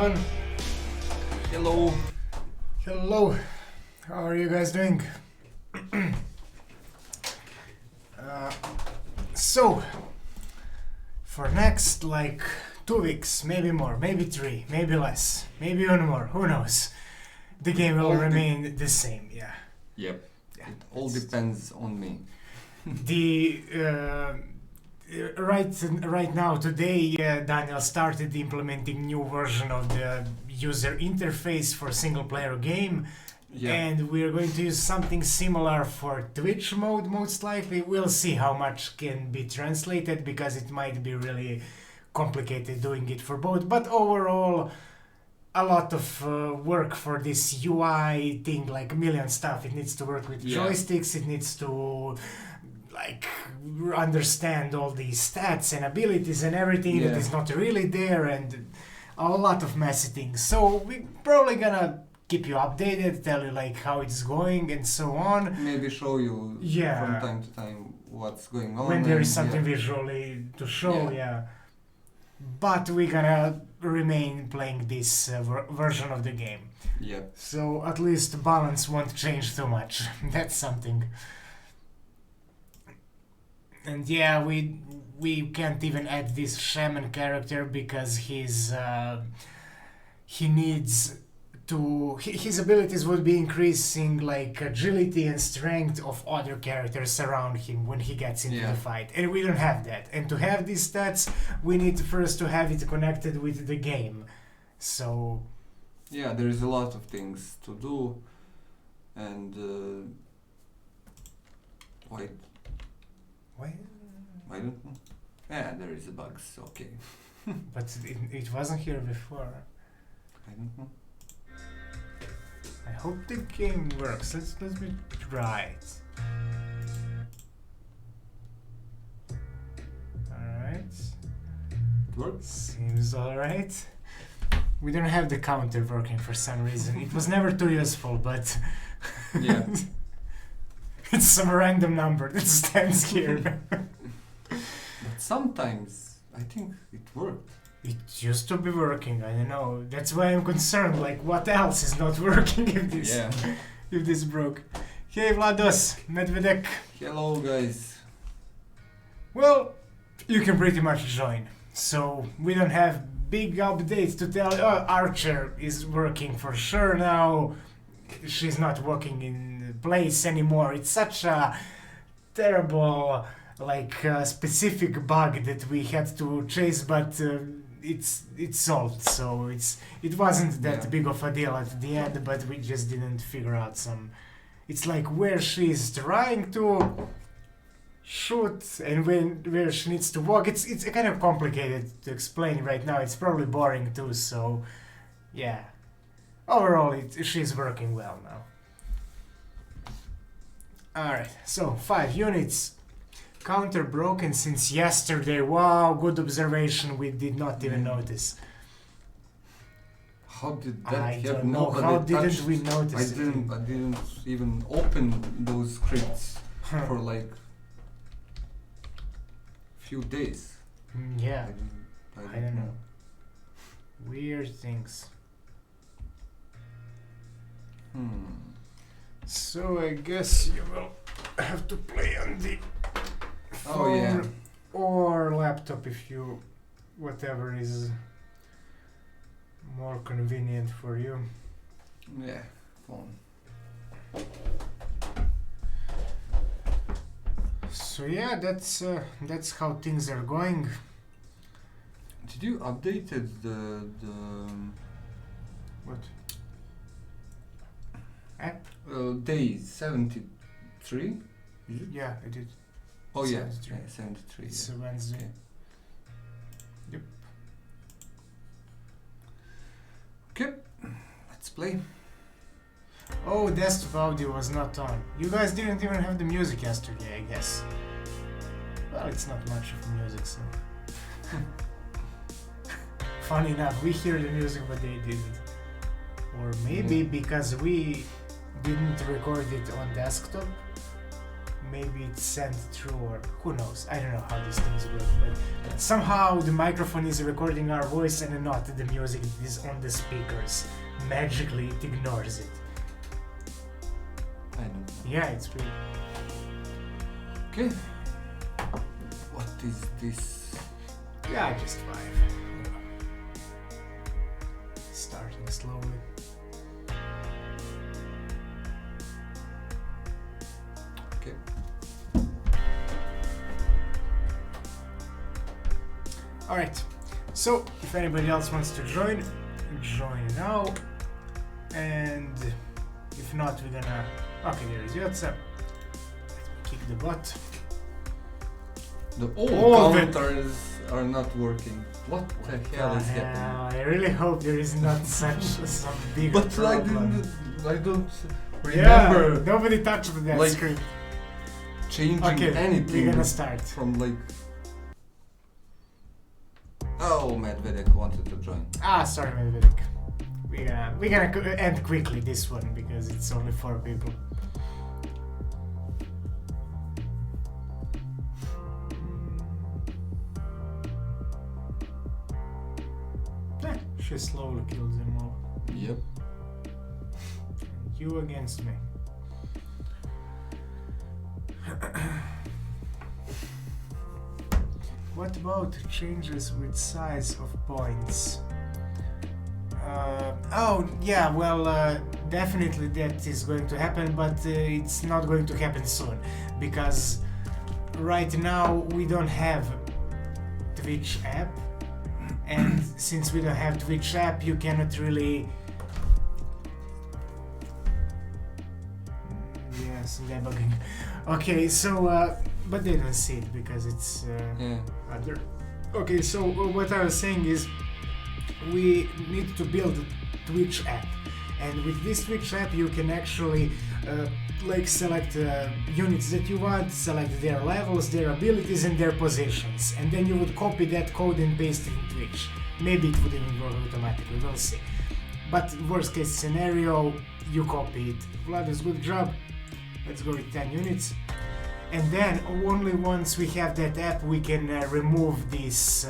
Ivan. Hello. Hello. How are you guys doing? So, for next 2 weeks, maybe more, maybe 3, maybe less, maybe even more, who knows? The game will remain the same, yeah. Yep. Yeah, it all depends on me. Right now, today, Daniel started implementing new version of the user interface for single player game. Yeah. And we're going to use something similar for Twitch mode, most likely. We'll see how much can be translated, because it might be really complicated doing it for both. But overall, a lot of work for this UI thing, like a million stuff. It needs to work with joysticks, it needs to understand all these stats and abilities and everything that is not really there, and a lot of messy things. So we're probably gonna keep you updated, tell you how it's going and so on. Maybe show you from time to time what's going on. When there is something visually to show, But we're gonna remain playing this version of the game. Yep. So at least balance won't change too much. That's something. And we can't even add this shaman character because his abilities would be increasing agility and strength of other characters around him when he gets into the fight, and we don't have that. And to have these stats, we need first to have it connected with the game. So there is a lot of things to do, and why? I don't know. There is a bug. Okay. But it wasn't here before. I don't know. I hope the game works. Let me try it. Alright. It works? Seems alright. We don't have the counter working for some reason. It was never too useful, but yeah. It's some random number that stands here. But sometimes I think it worked. It used to be working, I don't know. That's why I'm concerned, what else is not working if this broke. Hey Vlados, Medvedek. Hello guys. Well, you can pretty much join. So we don't have big updates to tell. Archer is working for sure now. She's not working in place anymore. It's such a terrible, specific bug that we had to chase, but it's solved, so it wasn't that big of a deal at the end, but we just didn't figure out some. It's where she's trying to shoot and where she needs to walk. It's kind of complicated to explain right now. It's probably boring too. So yeah, overall she's working well now. All right, so 5 units. Counter broken since yesterday. Wow, good observation. We did not even notice. How did that I happen? don't know. How didn't we notice I didn't even open those scripts for few days. Yeah. I don't know. Weird things. So I guess you will have to play on the phone or laptop if you, whatever is more convenient for you. Yeah, phone. So yeah, that's how things are going. Did you update the what app? Day 73? Is it? Yeah, I did. Oh 73. 73. It's a Wednesday. Okay. Yep. Okay, let's play. Oh, desktop audio was not on. You guys didn't even have the music yesterday, I guess. Well, it's not much of music, so. Funny enough, we hear the music, but they didn't. Or maybe because we didn't record it on desktop, maybe it's sent through, or who knows. I don't know how these things work, but somehow the microphone is recording our voice and not the music that is on the speakers. Magically it ignores it. I don't know. Yeah, it's weird. Okay. What is this? Yeah, just 5. Starting slowly. Okay. Alright, so if anybody else wants to join now. And if not, we're gonna... Okay, there is Yotza. Let me kick the butt. The All all the- counters are not working. What the hell is happening? I really hope there is not some big But problem. I don't Yeah, remember nobody touched that like, screen. changing Okay, anything we're gonna start. from like... Oh, Medvedev wanted to join. Sorry, Medvedev. We're gonna end quickly this one because it's only 4 people. She slowly kills them all. Yep. You against me. What about changes with size of points? Oh yeah, well definitely that is going to happen, but it's not going to happen soon because right now we don't have Twitch app, and since we don't have Twitch app you cannot really... Yes, debugging. Okay, so but they don't see it because it's Yeah. other. Okay, so what I was saying is we need to build a Twitch app, and with this Twitch app you can actually like select units that you want, select their levels, their abilities and their positions, and then you would copy that code and paste it in Twitch. Maybe it would even work automatically, we'll see. But worst case scenario, you copy it. Vlad is good job. Let's go with 10 units. And then only once we have that app we can remove these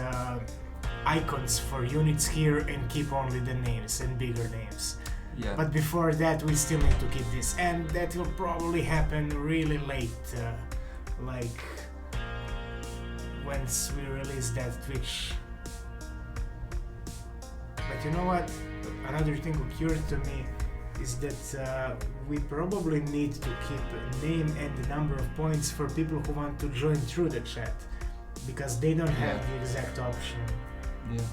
icons for units here and keep only the names and bigger names. Yeah. But before that we still need to keep this, and that will probably happen really late, like once we release that Twitch. But you know what? Another thing occurred to me is that we probably need to keep name and the number of points for people who want to join through the chat, because they don't have the exact option. Yeah.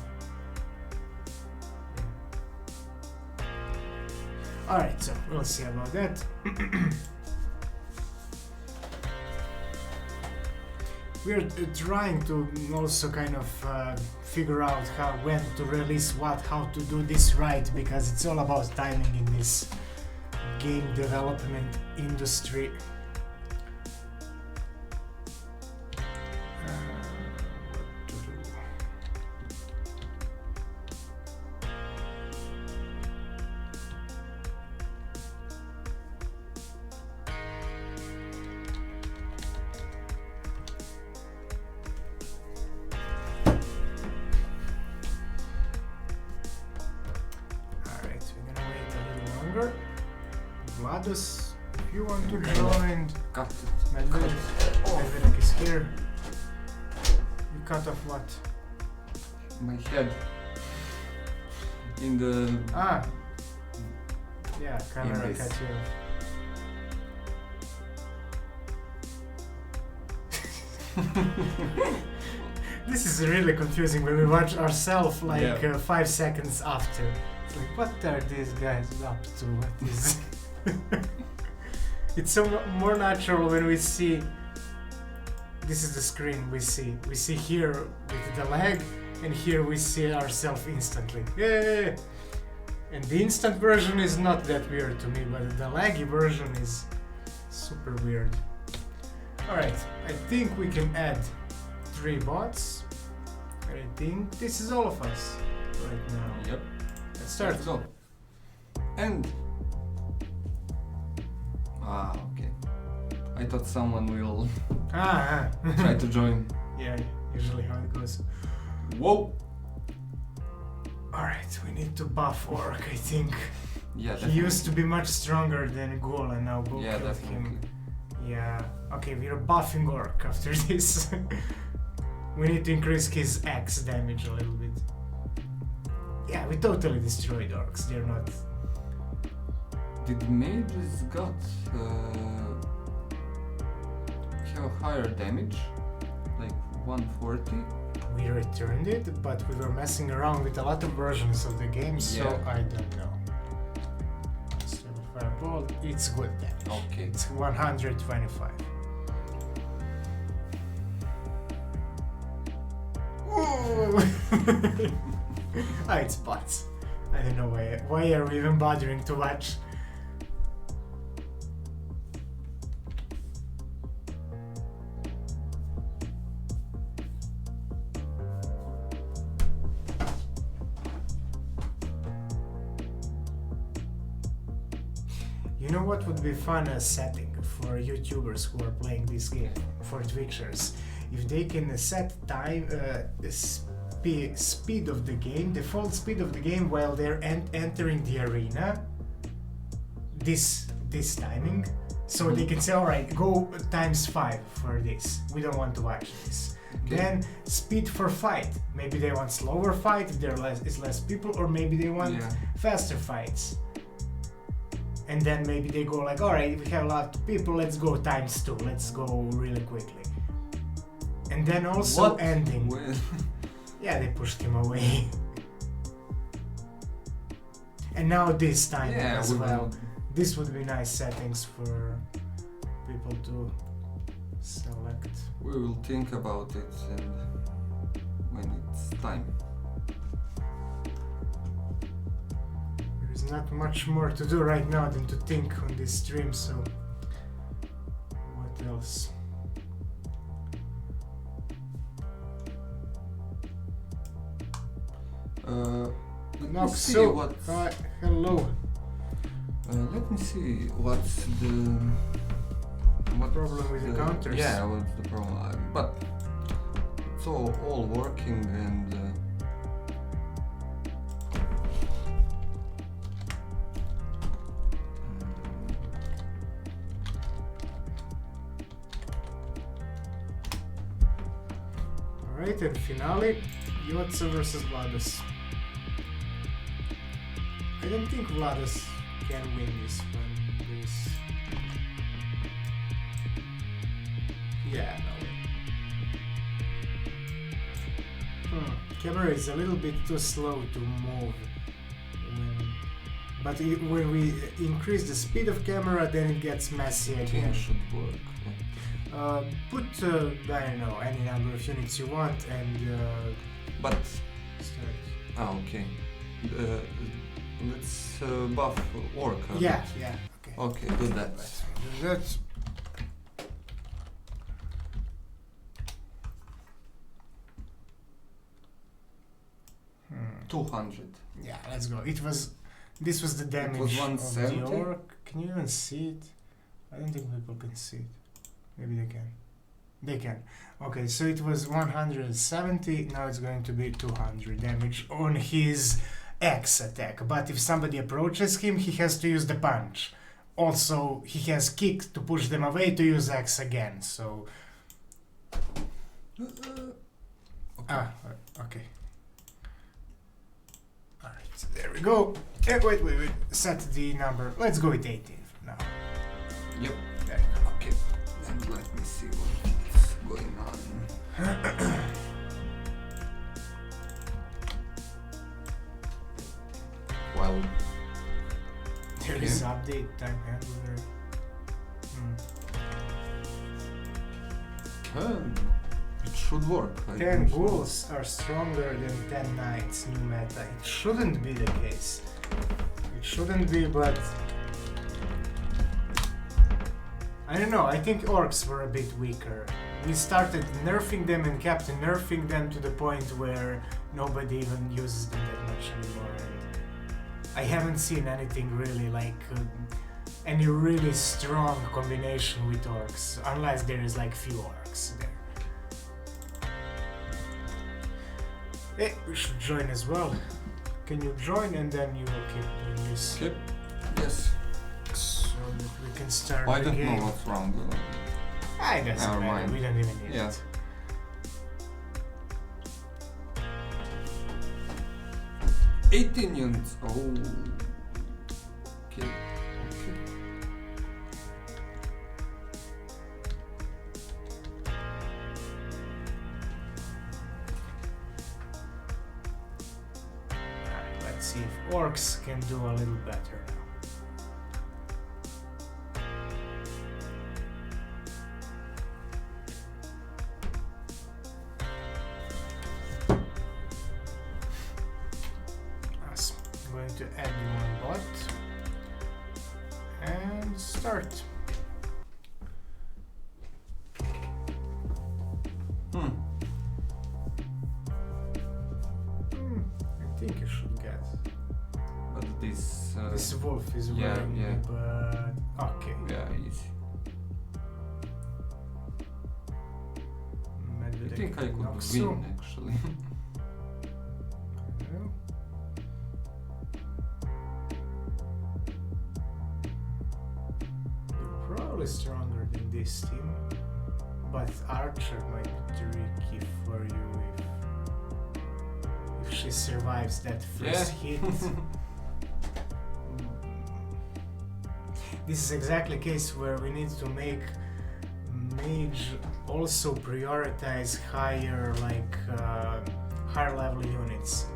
Alright, so we'll see about that. We're trying to also kind of figure out when to release what, how to do this right, because it's all about timing in this game development industry. What to do? Alright, we're gonna wait a little longer. Vlados, if you want to join, Cut it. Medvedev is here. You cut off what? My head. In the... Ah! Yeah, camera this. cut you off. This is really confusing when we watch ourselves like 5 seconds after. It's like, what are these guys up to? What is... It's so more natural when we see... This is the screen we see. We see here with the lag, and here we see ourselves instantly. Yay! And the instant version is not that weird to me, but the laggy version is super weird. Alright, I think we can add 3 bots. I think this is all of us right now. Yep. Let's start. Let's go. And... okay. I thought someone will Ah, try to join. yeah, usually how it goes. Whoa! Alright, we need to buff Orc, I think. Yeah, He definitely. used to be much stronger than Ghoul, and now Ghoul Yeah, killed definitely. him. Yeah, okay, we're buffing Orc after this. We need to increase his axe damage a little bit. Yeah, we totally destroyed Orcs, they're not... Did mages got have a higher damage? Like 140? We returned it, but we were messing around with a lot of versions of the game, so Yeah. I don't know. Stable Fireball, it's good damage. Okay. It's 125. Ooh! Ah, it's bots. I don't know why are we even bothering to watch. You know what would be fun as setting for YouTubers who are playing this game, for Twitchers? If they can set time, speed of the game, default speed of the game while they're entering the arena, this timing, so they can say, alright, go ×5 for this, we don't want to watch this. Okay. Then speed for fight, maybe they want slower fight if there is less people, or maybe they want Yeah. faster fights. And then maybe they go like, alright, we have a lot of people, let's go ×2, let's go really quickly. And then also What? ending. Well, Yeah, they pushed him away. And now this time yeah, as we well. will. This would be nice settings for people to select. We will think about it and when it's time. There's not much more to do right now than to think on this stream, so what else? Let me Nox, see so, what. hello. Let me see what's the Problem with the counters. Yeah, what's the problem? But it's all working and. Alright, and finale, Yotze versus Vladas. I don't think Vladas can win this one. This. Yeah, no way. Camera is a little bit too slow to move. But when we increase the speed of camera, then it gets messy I think again. it should work. Put, I don't know, any number of units you want and But start. okay. Let's buff orc. Yeah, yeah, okay. Okay, do that. Let's do that. 200. Yeah, let's go. This was the damage was of 170? the orc. Can you even see it? I don't think people can see it. Maybe they can. They can. Okay, so it was 170, now it's going to be 200 damage on his X attack. But if somebody approaches him, he has to use the punch. Also, he has kick to push them away to use X again, so... Okay. Alright, there we go. Wait. Set the number. Let's go with 18 for now. Yep. There you go. Okay. And let me see what's going on. Well, There is update time handler. it should work. I 10 think so. ghouls are stronger than 10 knights, new meta. It shouldn't be the case. It shouldn't be, but... I don't know, I think orcs were a bit weaker. We started nerfing them and kept nerfing them to the point where nobody even uses them that much anymore. I haven't seen anything really like any really strong combination with orcs, unless there is like few orcs there. Hey, we should join as well. Can you join and then you will keep doing this? Yep. Yes. So that we can start I the don't game. know what's wrong. It doesn't Never matter, mind. we don't even need Yeah. it. 18 units. Oh. Okay. Alright, let's see if orcs can do a little better now. Yes, I'm going to add one bot and start. Hmm. I think you should get. But this. This wolf is yeah, wearing yeah. me, but okay. Yeah, easy. I Medvedev think I could knocks win you. actually. Well, you're probably stronger than this team, but Archer might be tricky for you if she survives that first hit. This is exactly a case where we need to make mage also prioritize higher higher level units.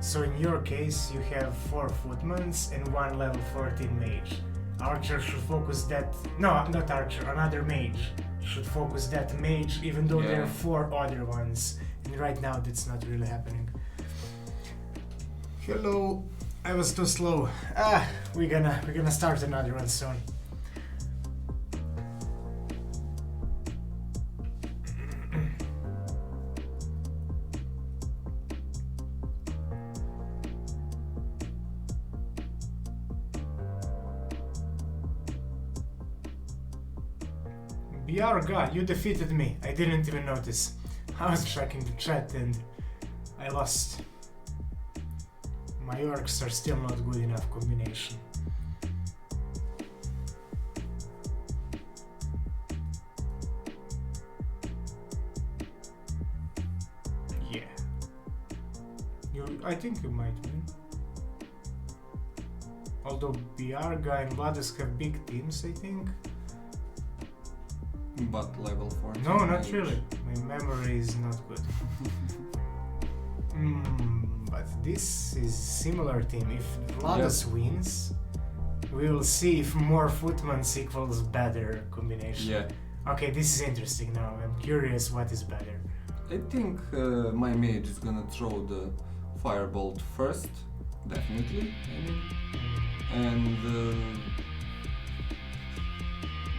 So in your case you have 4 footmans and 1 level 14 mage. Archer should focus that, no, not Archer, another mage should focus that mage even though there are 4 other ones, and right now that's not really happening. Hello, I was too slow. We're gonna start another one soon. Biarga, you defeated me. I didn't even notice. I was checking the chat and I lost. My orcs are still not good enough combination. Yeah. I think you might win. Although Biarga and Vladis have big teams, I think. But level 14. No, not mage. really. My memory is not good. But this is similar team. If Vladis wins, we will see if more footmans equals better combination. Yeah. Okay, this is interesting now. I'm curious what is better. I think my mage is gonna throw the firebolt first, definitely. And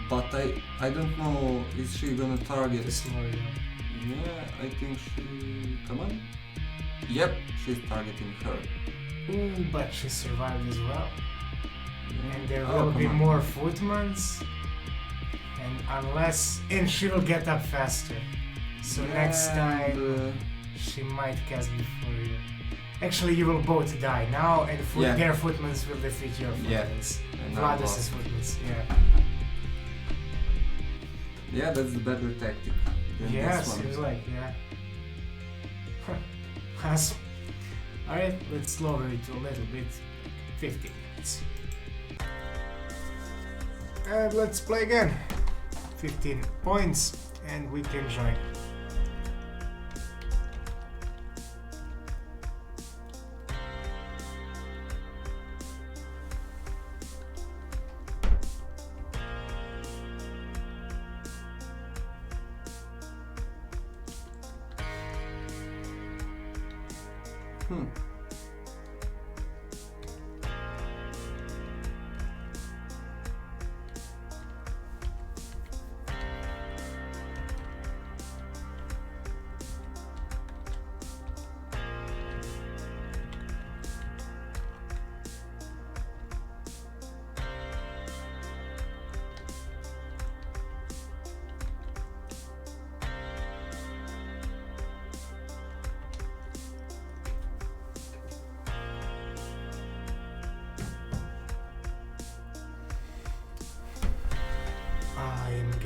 but I don't know, is she gonna target? This more, Yeah, I think she. Come on. Yep, she's targeting her. Ooh, but she survived as well. And there Oh, will be come on. more footmans. And she will get up faster. So next time she might cast before you. Actually, you will both die now, and their footmans will defeat your footmans. Vladis' footmans, yeah. Yeah, that's the better tactic than Yeah, this one. seems like, yeah. Awesome. Alright, let's lower it a little bit. 15 minutes. And let's play again. 15 points, and we can join.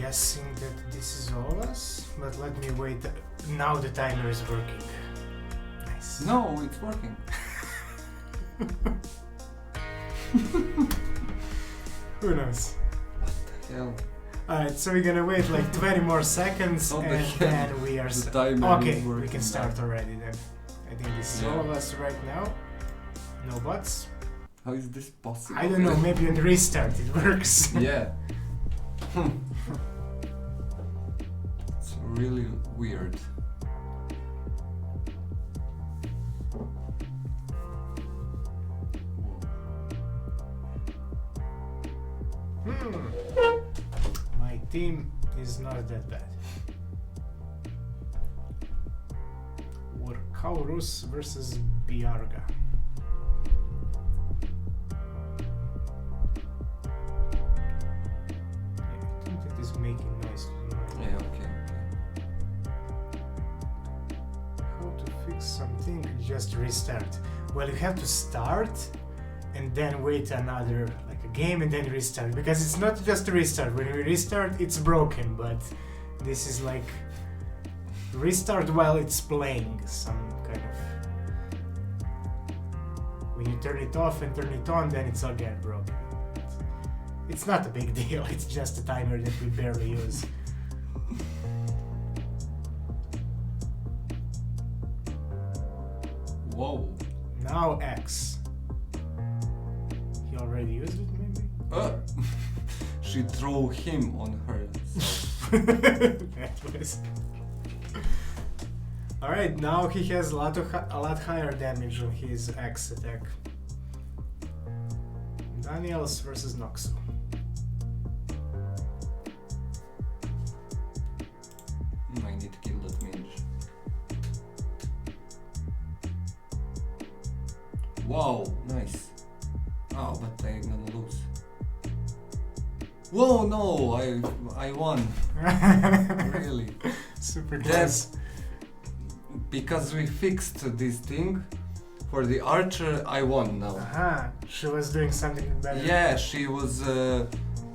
guessing that this is all of us, but let me wait. Now the timer is working. Nice. No, it's working. Who knows? What the hell? Alright, so we're gonna wait like 20 more seconds What the and hell? then we are The timer okay, is we working can start now. already then. I think this is Yeah. all of us right now. No buts. How is this possible? I don't know, maybe on the restart it works. Yeah. It's really weird. My team is not that bad. Workaurus versus Biarga. Yeah, I think it is making noise. Yeah, okay. How to fix something? Just restart. Well, you have to start and then wait another like a game and then restart, because it's not just a restart. When we restart, it's broken, but this is like restart while it's playing some kind of. When you turn it off and turn it on, then it's again broken. It's not a big deal. It's just a timer that we barely use. Whoa. Now X. He already used it, maybe? She threw him on her. That was. Alright, now he has a lot higher damage on his X attack. Daniels versus Noxu. I need to kill that mage. Wow, nice. Oh, but I'm gonna lose. Whoa, no, I won. Really. Super close. Yes. Because we fixed this thing, for the archer I won now. Aha, she was doing something better. Yeah, she was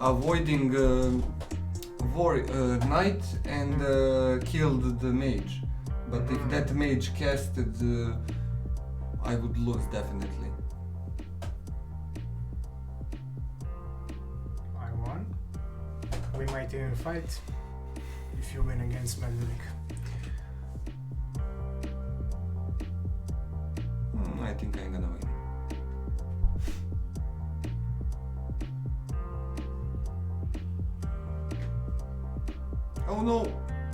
avoiding knight and killed the mage. But if that mage casted, I would lose definitely. I won. We might even fight if you win against Medvedev. I think I'm gonna win. Oh no!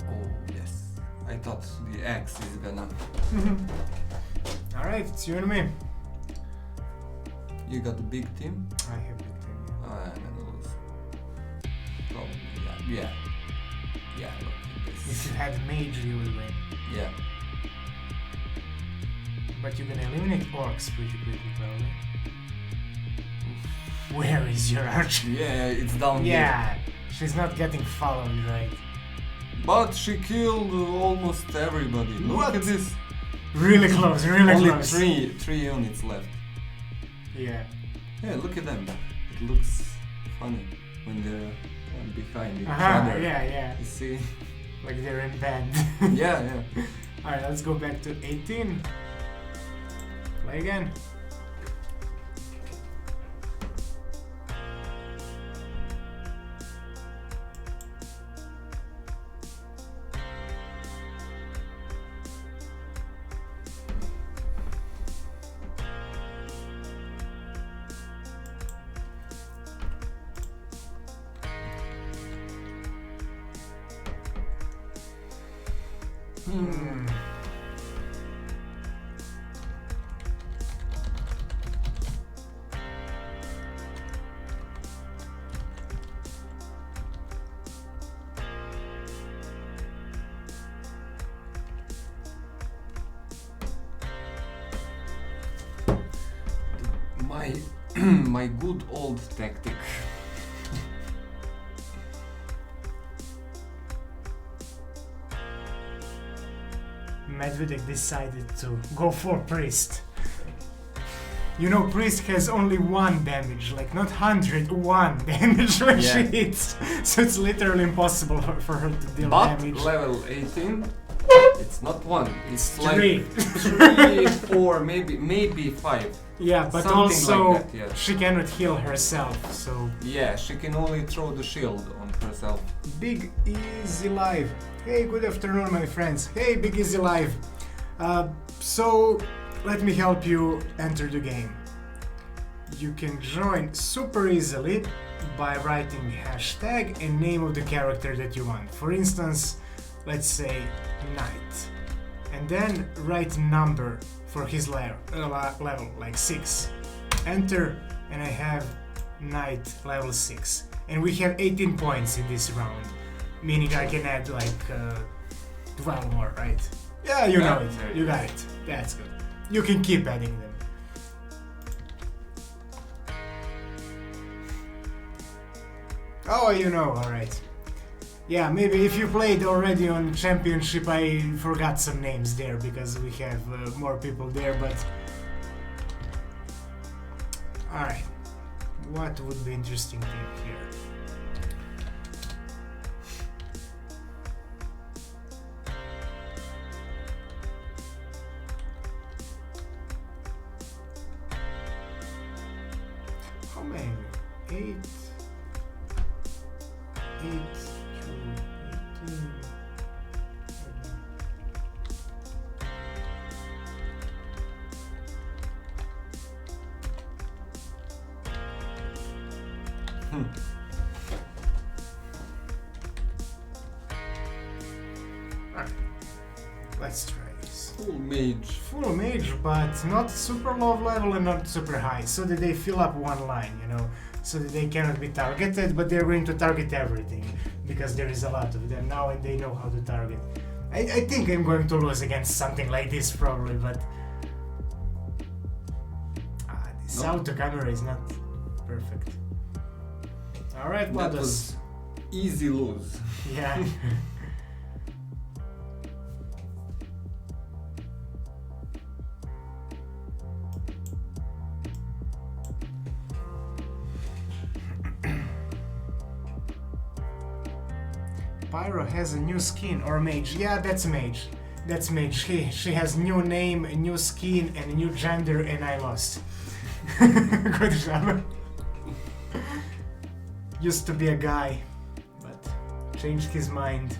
Oh yes. I thought the axe is gonna... Alright, it's you and me. You got a big team? I have big team. I'm gonna lose. Probably, yeah. Yeah, look at If this. you had mage, you would win. Yeah. But you're gonna eliminate orcs pretty quickly, probably. Where is your archer? Yeah, it's down here. Yeah, she's not getting followed, right? But she killed almost everybody. Look What? at this. Really close, really Only close. three units left. Yeah. Yeah, look at them. It looks funny when they're behind each Aha, other. yeah. You see? Like they're in band. Yeah. Alright, let's go back to 18. Play again. My good old tactic. Medvedev decided to go for priest. You know, Priest has only 1 damage, like not 100, 1 damage when she hits. So it's literally impossible for her to deal But damage. level 18, it's not 1, it's 3. like 3, 4, maybe 5. Yeah, but Something also like that, yeah. she cannot heal herself, so... Yeah, she can only throw the shield on herself. Big Easy Live. Hey, good afternoon, my friends. Hey, Big Easy Live. So, let me help you enter the game. You can join super easily by writing hashtag and name of the character that you want. For instance, let's say Knight. And then write number for his level, like 6. Enter, and I have Knight level 6. And we have 18 points in this round, meaning I can add like 12 more, right? Yeah, you know it. You got it. That's good. You can keep adding them. Oh, you know, alright. Yeah, maybe if you played already on Championship, I forgot some names there because we have more people there, but... Alright. What would be interesting here? How many? 8 to 18. Alright, let's try this. Full mage. Full mage, but not super low level and not super high, so that they fill up one line, you know, so that they cannot be targeted, but they're going to target everything, because there is a lot of them now and they know how to target. I think I'm going to lose against something like this probably, but... this auto camera is not perfect. Alright, well, that was easy lose. Yeah. Pyro has a new skin, or mage. Yeah, that's mage. That's mage. She has new name, a new skin, and a new gender, and I lost. Good job. Used to be a guy, but changed his mind.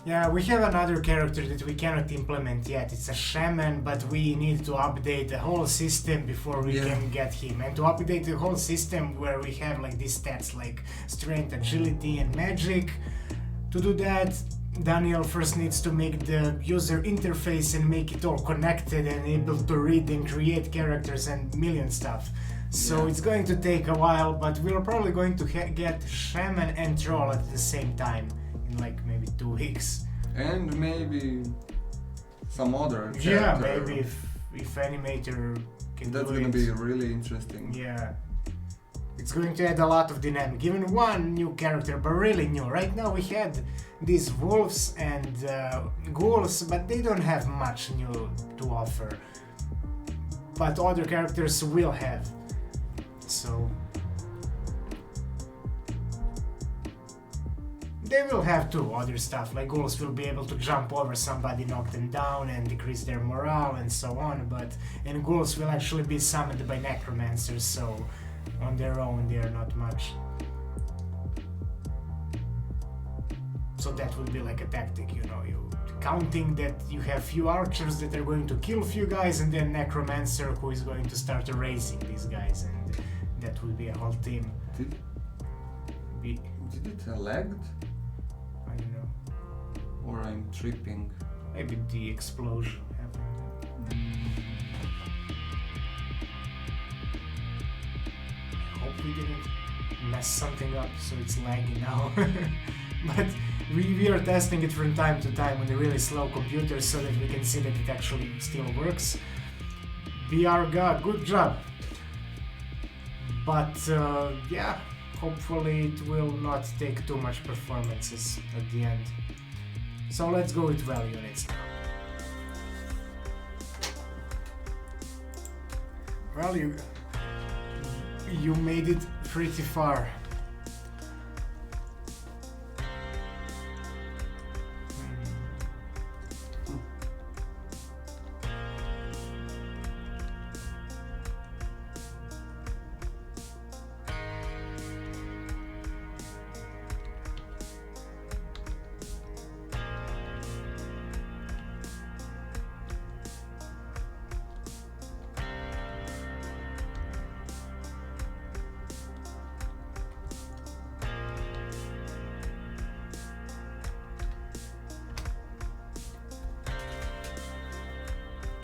Yeah, we have another character that we cannot implement yet. It's a shaman, but we need to update the whole system before we can get him. And to update the whole system where we have like these stats like strength, agility and magic, to do that, Daniel first needs to make the user interface and make it all connected and able to read and create characters and million stuff. So it's going to take a while, but we're probably going to get shaman and troll at the same time. Like maybe 2 weeks. And maybe some other character. Yeah, maybe if animator can That's do it. gonna be really interesting. Yeah. It's going to add a lot of dynamic. Even one new character, but really new. Right now we had these wolves and ghouls, but they don't have much new to offer. But other characters will have. So... they will have too other stuff, like ghouls will be able to jump over somebody, knock them down and decrease their morale and so on, and ghouls will actually be summoned by necromancers, so on their own they are not much. So that will be like a tactic, you know, you counting that you have few archers that are going to kill few guys and then necromancer who is going to start erasing these guys, and that will be a whole team. Did it lagged? I don't know. Or I'm tripping? Maybe the explosion happened. I hope we didn't mess something up so it's laggy now. But we are testing it from time to time on a really slow computer so that we can see that it actually still works. BR God, good job! But yeah, hopefully it will not take too much performances at the end. So let's go with value units now. Well, you made it pretty far.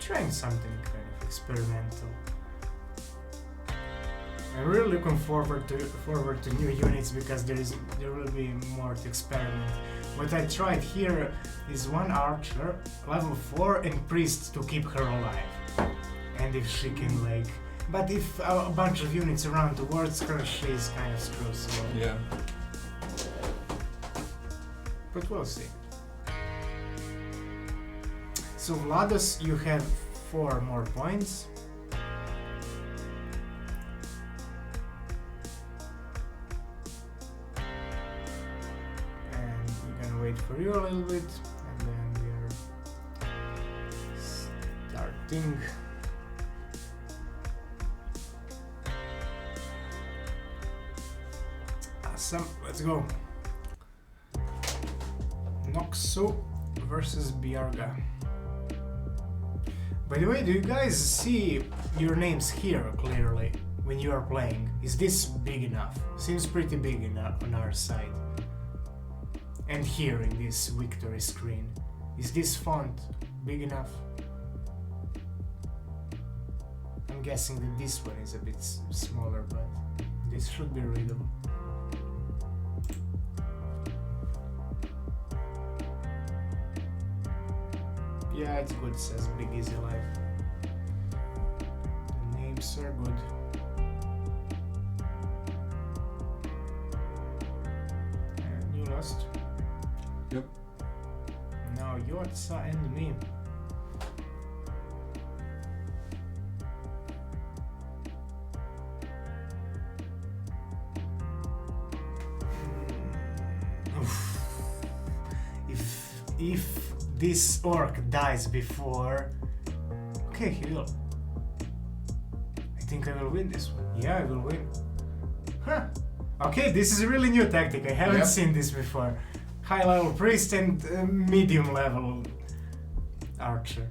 Trying something kind of experimental. I'm really looking forward to new units because there will be more to experiment. What I tried here is one archer, level 4, and priest to keep her alive. And if she can like, but if a bunch of units around towards her, she's kind of screwed. So Yeah. but we'll see. So Vlados, you have 4 more points. And we're gonna wait for you a little bit, and then we're starting. Awesome, let's go. Noxo versus Biarga. By the way, do you guys see your names here clearly when you are playing? Is this big enough? Seems pretty big on our side. And here in this victory screen. Is this font big enough? I'm guessing that this one is a bit smaller, but this should be readable. Yeah, it's good, says Big Easy Life. The names are good. And you lost. Yep. Now Yotza and me. Oof. If this orc dies before... Okay, he will. I think I will win this one. Yeah, I will win. Huh. Okay, this is a really new tactic. I haven't seen this before. High level priest and medium level archer.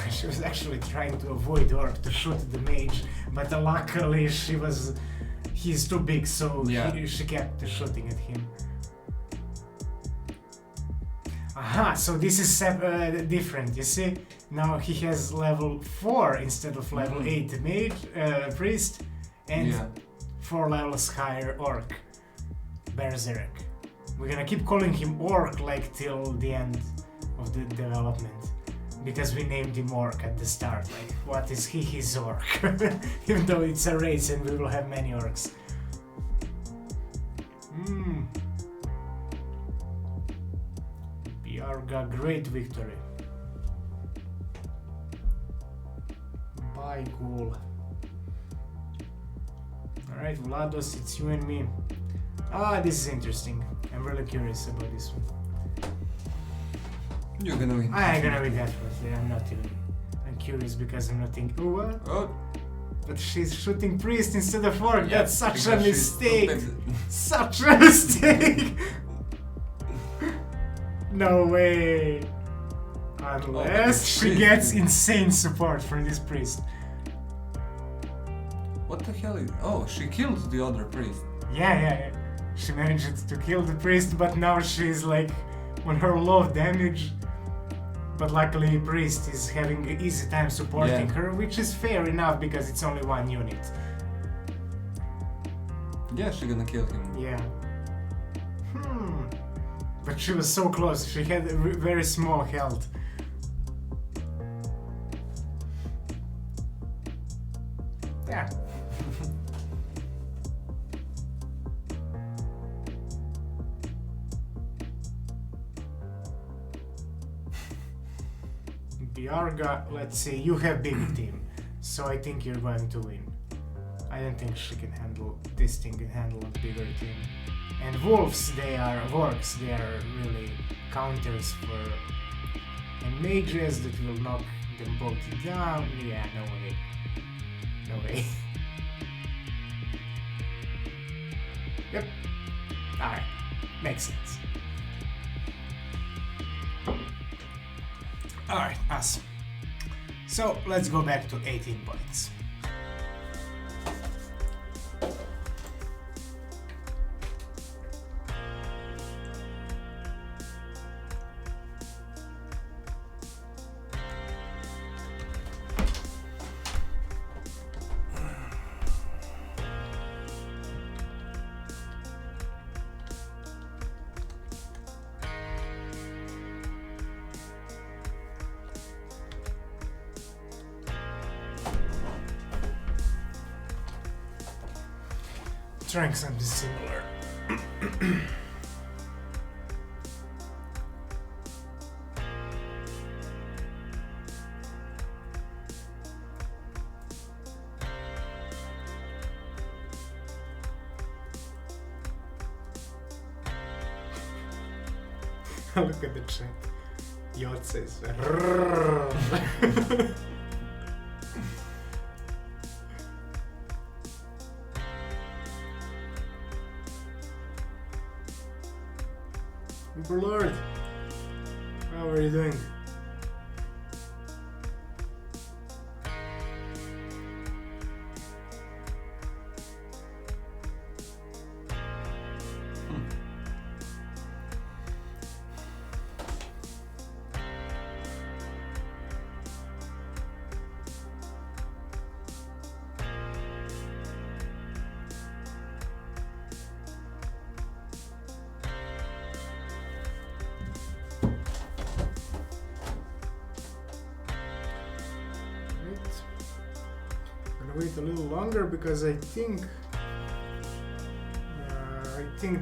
She was actually trying to avoid orc to shoot the mage, but luckily he's too big, so she kept shooting at him. Aha, so this is different, you see? Now he has level 4 instead of level 8 mage, priest, and 4 levels higher orc, berserk. We're gonna keep calling him orc like till the end of the development. Because we named him orc at the start, like, what is he? He's orc. Even though it's a race and we will have many orcs. Biarga, great victory. Bye, cool. Alright, Vlados, it's you and me. Ah, this is interesting. I'm really curious about this one. You're gonna win. I'm gonna win definitely. I'm not even. I'm curious because I'm not thinking. Oh, what? Oh. But she's shooting priest instead of orc. Yeah, that's such a mistake. Such a mistake. No way. Unless she gets insane support from this priest. What the hell is? Oh, she killed the other priest. Yeah. She managed to kill the priest, but now she's like on her low damage. But luckily priest is having an easy time supporting her, which is fair enough because it's only one unit. Yeah, she's gonna kill him. Yeah. But she was so close, she had a very small health. Yeah. Biarga, let's see, you have big team, so I think you're going to win. I don't think she can handle this thing, can handle a bigger team. And wolves, they are works, they are really counters for and mages that will knock them both down. Yeah, no way. No way. Yep. Alright. Makes sense. Alright, awesome. So let's go back to 18 points. Trying something similar. Look at the chat. Yacht says. Lord, how are you doing? Wait a little longer because I think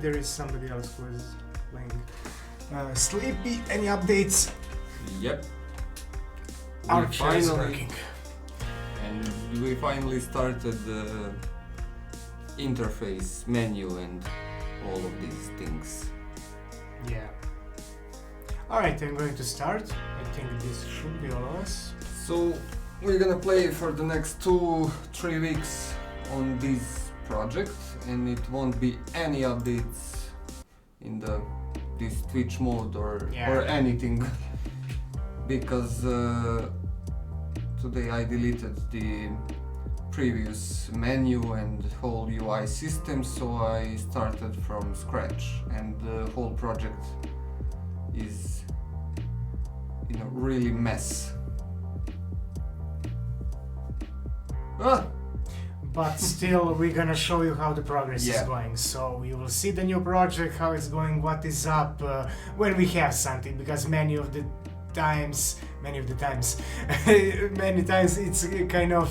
there is somebody else who is playing. Sleepy, any updates? Yep. Archer is working. And we finally started the interface menu and all of these things. Yeah. Alright, I'm going to start. I think this should be all of us. So we're gonna play for the next 2-3 weeks on this project, and it won't be any updates in this Twitch mode or anything, because today I deleted the previous menu and whole UI system, so I started from scratch, and the whole project is in a really mess. But still, we're gonna show you how the progress is Yeah. going. So you will see the new project, how it's going, what is up, when we have something, because many times it's kind of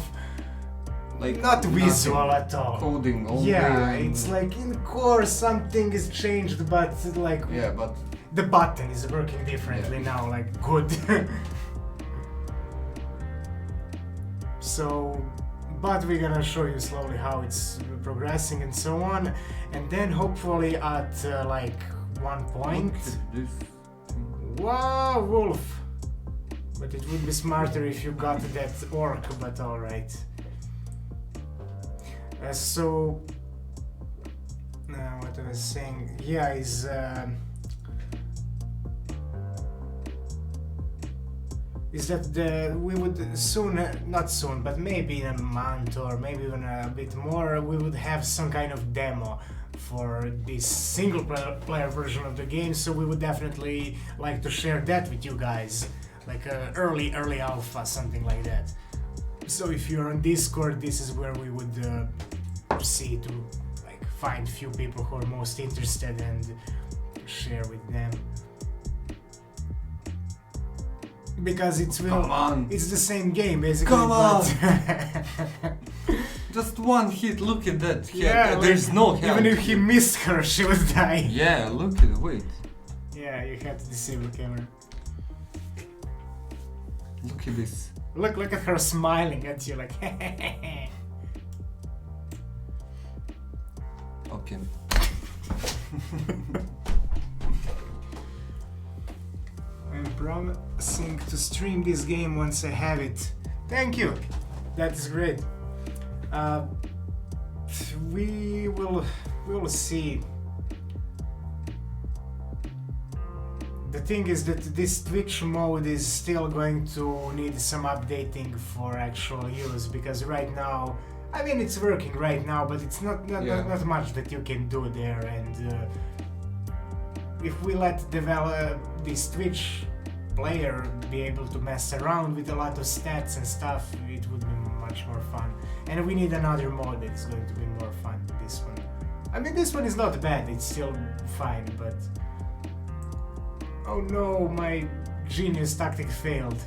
Like not visual nothing. at all. Coding only. Yeah, and it's like in core something is changed, but like yeah, but the button is working differently now, like good. So, but we're gonna show you slowly how it's progressing and so on, and then hopefully at like one point. look at this. Wow, wolf! But it would be smarter if you got that orc, but alright. So, what I was saying, yeah, is that we would soon, not soon, but maybe in a month or maybe even a bit more, we would have some kind of demo for this single player version of the game, so we would definitely like to share that with you guys, like a early alpha, something like that. So if you're on Discord, this is where we would proceed to like find few people who are most interested and share with them. Because it's Come on. it's the same game basically. Come on. But just one hit, look at that. Yeah, there's no health. Even if he missed her, she would die. Yeah, look at it, wait. Yeah, you have to disable camera. Look at this. Look at her smiling at you like Okay. I'm promising to stream this game once I have it. Thank you. That is great. We will see. The thing is that this Twitch mode is still going to need some updating for actual use, because right now, I mean, it's working right now, but it's not much that you can do there. And if we let this Twitch player be able to mess around with a lot of stats and stuff, it would be much more fun. And we need another mode that's going to be more fun than this one. I mean, this one is not bad, it's still fine, but... Oh no, my genius tactic failed.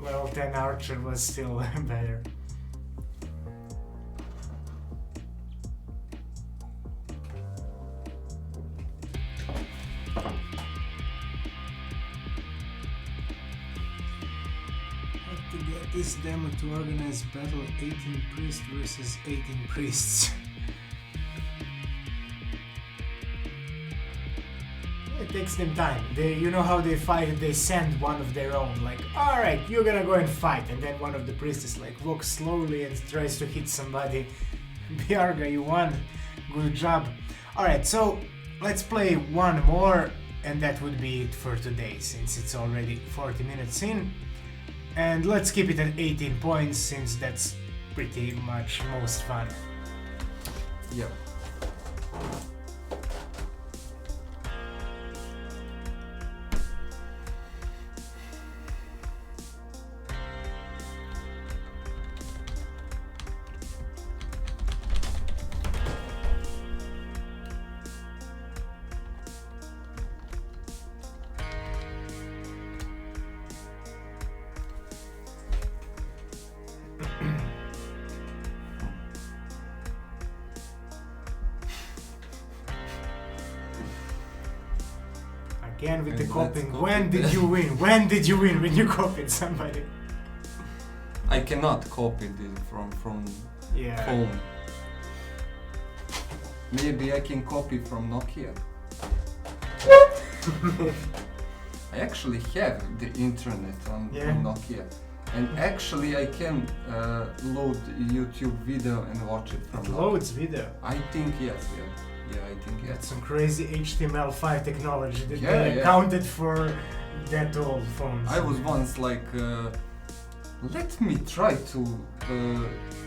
Level 10 Archer was still better. To get this demo to organize battle 18 priests versus 18 priests. It takes them time. You know how they fight, they send one of their own, like, alright, you're gonna go and fight, and then one of the priests like walks slowly and tries to hit somebody. Biarga, you won. Good job. Alright, so let's play one more, and that would be it for today, since it's already 40 minutes in. And let's keep it at 18 points, since that's pretty much most fun. Yep. Again with the copying. When did you win? When did you win when you copied somebody? I cannot copy this from home. Maybe I can copy from Nokia. I actually have the internet on Nokia. And actually I can load YouTube video and watch it from Nokia. Loads video? I think yes, Yeah, I think yes. That's some crazy HTML5 technology that accounted for that old phones. I was once like, let me try to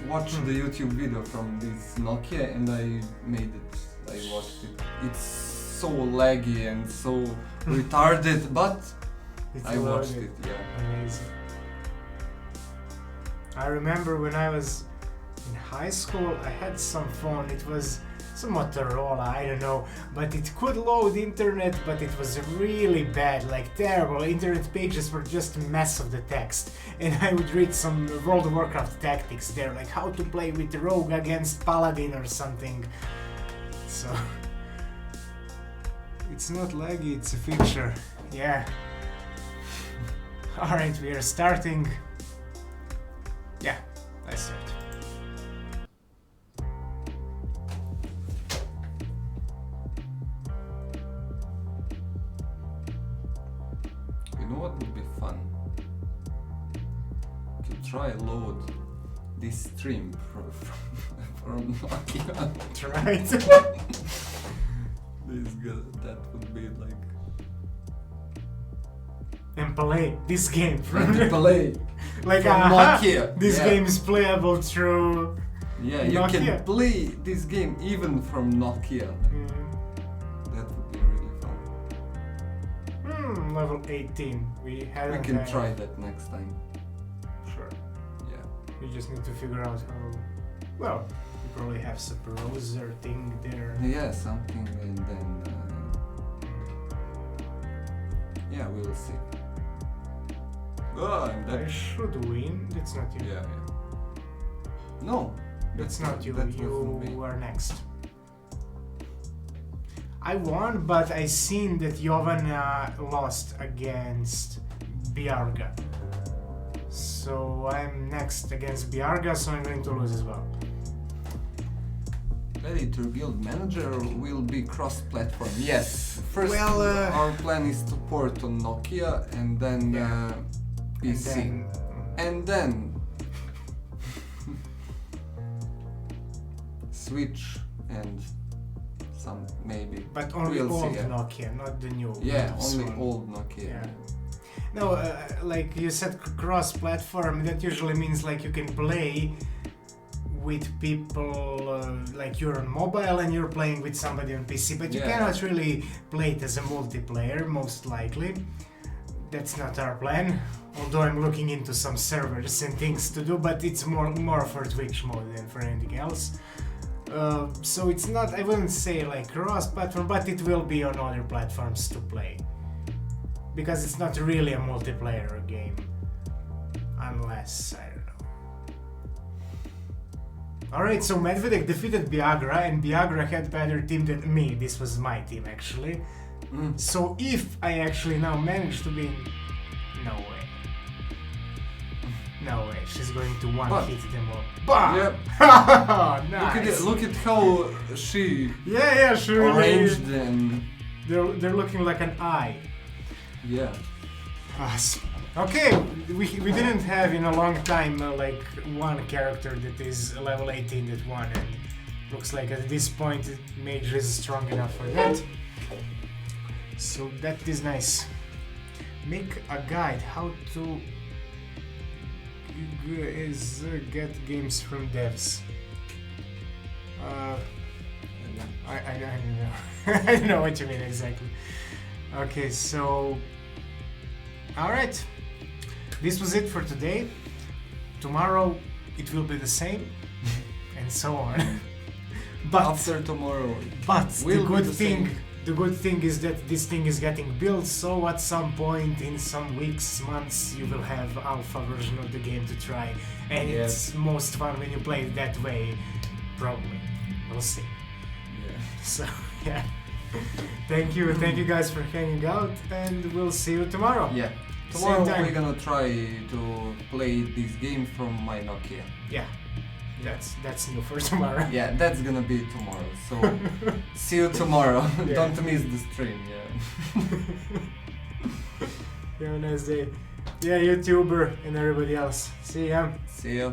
watch the YouTube video from this Nokia, and I made it. I watched it. It's so laggy and so retarded, but I watched it. Yeah. Amazing. I remember when I was in high school, I had some phone. It was some Motorola, I don't know, but it could load internet, but it was really bad, like terrible. Internet pages were just a mess of the text, and I would read some World of Warcraft tactics there, like how to play with Rogue against Paladin or something. So it's not laggy, it's a feature. Yeah. Alright, we are starting. Yeah, let's start. You know what would be fun? To try load this stream from Nokia. Right. That would be like... And play this game from play like from Nokia. This game is playable through you Nokia. can play this game even from Nokia. That would be really fun. Level 18. We can try that next time. Sure. Yeah. We just need to figure out how. Well, we probably have some browser thing there. Yeah, something, and then yeah, we'll see. Oh, I'm dead. I should win. It's not you. Yeah. No, That's not you. That's not You me. are next. I won, but I seen that Jovan lost against Biarga. So I'm next against Biarga, so I'm going to lose as well. Gladiator Guild Manager will be cross-platform. Yes. First, Well, our plan is to port on Nokia and then Yeah. PC. And then Switch and some maybe. But only We'll see, old yeah. Nokia, not the new. Yeah, Windows only one. old Nokia. Yeah. No, like you said, cross-platform. That usually means like you can play with people, like you're on mobile and you're playing with somebody on PC, but you Yeah. cannot really play it as a multiplayer, most likely. That's not our plan. Although I'm looking into some servers and things to do, but it's more for Twitch mode than for anything else. So it's not, I wouldn't say like cross-platform, but it will be on other platforms to play. Because it's not really a multiplayer game. Unless, I don't know. Alright, so Medvedev defeated Biagra, and Biagra had better team than me. This was my team, actually. So if I actually now manage to be... No way. No way, she's going to one-hit them all. Bah! Yep. Nice! Look at how she Yeah, she really... arranged them. They're looking like an eye. Yeah. Awesome. Okay, we didn't have in a long time like one character that is level 18 that won, and looks like at this point Mage is strong enough for that. So that is nice. Make a guide how to get games from devs. I don't know. I don't know what you mean exactly. Okay, so alright. This was it for today. Tomorrow it will be the same, and so on. But After tomorrow. the will be the same. good thing is that this thing is getting built, so at some point in some weeks, months, you will have alpha version of the game to try, and Yes. it's most fun when you play it that way. Probably, we'll see. Yeah. So yeah, thank you guys for hanging out, and we'll see you tomorrow. Yeah. Same Tomorrow time. we're gonna try to play this game from my Nokia. Yeah, that's new for tomorrow. Yeah, that's gonna be tomorrow. So see you tomorrow. Yeah. Don't miss the stream. Yeah. Have a nice day. Yeah, YouTuber and everybody else. See ya. See ya.